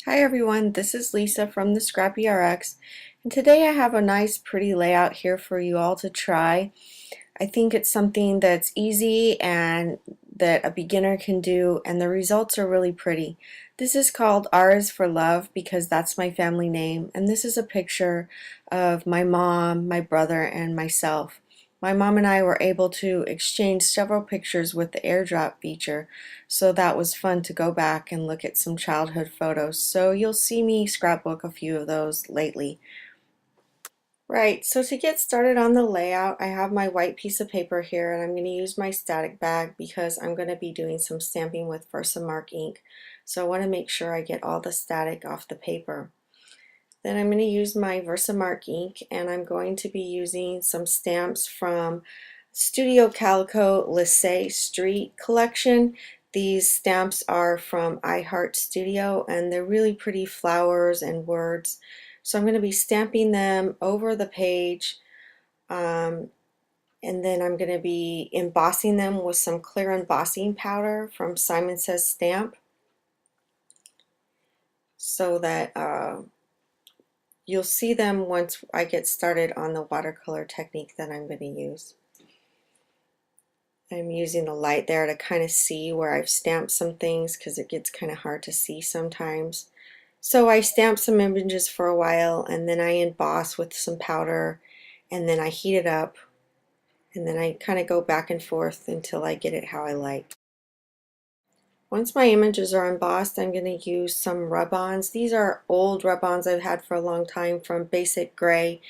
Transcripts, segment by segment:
Hi everyone, this is Lisa from the Scrappy RX, and today I have a nice pretty layout here for you all to try. I think it's something that's easy and that a beginner can do, and the results are really pretty. This is called R is for Love because that's my family name, and this is a picture of my mom, my brother, and myself. My mom and I were able to exchange several pictures with the airdrop feature, so that was fun to go back and look at some childhood photos. So you'll see me scrapbook a few of those lately. Right, so to get started on the layout, I have my white piece of paper here and I'm going to use my static bag because I'm going to be doing some stamping with Versamark ink. So I want to make sure I get all the static off the paper. Then I'm going to use my Versamark ink and I'm going to be using some stamps from Studio Calico Lycée Street collection. These stamps are from iHeart Studio and they're really pretty flowers and words. So I'm going to be stamping them over the page and then I'm going to be embossing them with some clear embossing powder from Simon Says Stamp so that you'll see them once I get started on the watercolor technique that I'm going to use. I'm using the light there to kind of see where I've stamped some things because it gets kind of hard to see sometimes. So I stamp some images for a while and then I emboss with some powder and then I heat it up and then I kind of go back and forth until I get it how I like. Once my images are embossed, I'm going to use some rub-ons. These are old rub-ons I've had for a long time from Basic Gray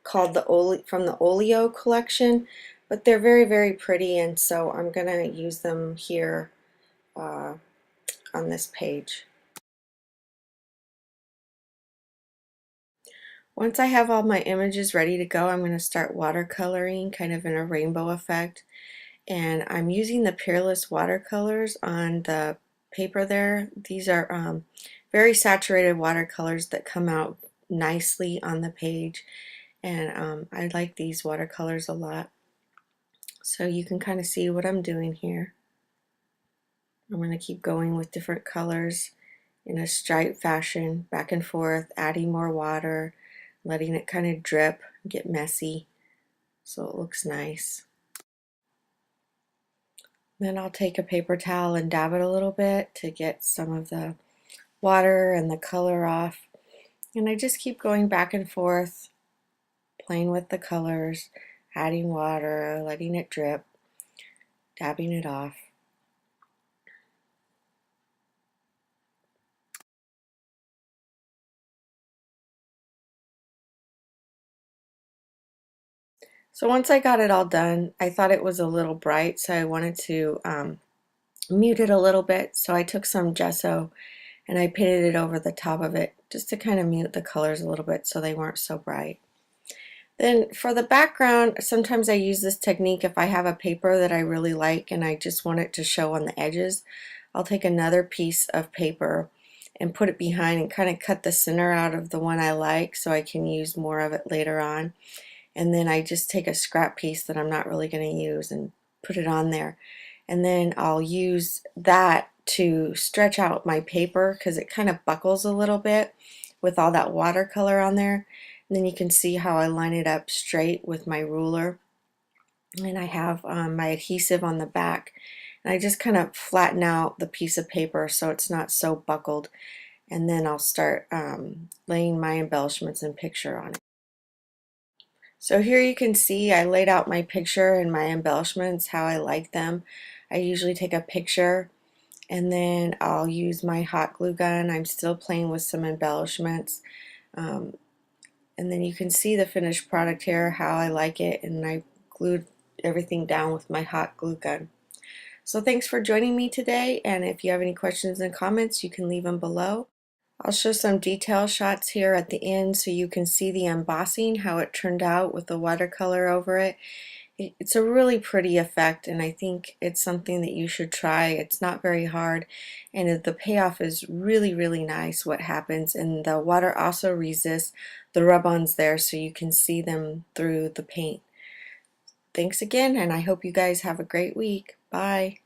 called from the Oleo collection, but they're very pretty, and so I'm going to use them here on this page. Once I have all my images ready to go, I'm going to start watercoloring kind of in a rainbow effect. And I'm using the Peerless watercolors on the paper there. These are very saturated watercolors that come out nicely on the page, and I like these watercolors a lot. So you can kind of see what I'm doing here. I'm going to keep going with different colors in a stripe fashion, back and forth, adding more water, letting it kind of drip, get messy so it looks nice. Then I'll take a paper towel and dab it a little bit to get some of the water and the color off. And I just keep going back and forth, playing with the colors, adding water, letting it drip, dabbing it off. So once I got it all done, I thought it was a little bright, so I wanted to mute it a little bit. So I took some gesso and I painted it over the top of it just to kind of mute the colors a little bit so they weren't so bright. Then for the background, sometimes I use this technique if I have a paper that I really like and I just want it to show on the edges. I'll take another piece of paper and put it behind and kind of cut the center out of the one I like so I can use more of it later on. And then I just take a scrap piece that I'm not really going to use and put it on there. And then I'll use that to stretch out my paper because it kind of buckles a little bit with all that watercolor on there. And then you can see how I line it up straight with my ruler. And I have my adhesive on the back. And I just kind of flatten out the piece of paper so it's not so buckled. And then I'll start laying my embellishments and picture on it. So here you can see I laid out my picture and my embellishments, how I like them. I usually take a picture and then I'll use my hot glue gun. I'm still playing with some embellishments. And then you can see the finished product here, how I like it, and I glued everything down with my hot glue gun. So thanks for joining me today, and if you have any questions and comments, you can leave them below. I'll show some detail shots here at the end so you can see the embossing, how it turned out with the watercolor over it. It's a really pretty effect, and I think it's something that you should try. It's not very hard, and the payoff is really nice what happens, and the water also resists the rub-ons there so you can see them through the paint. Thanks again, and I hope you guys have a great week. Bye.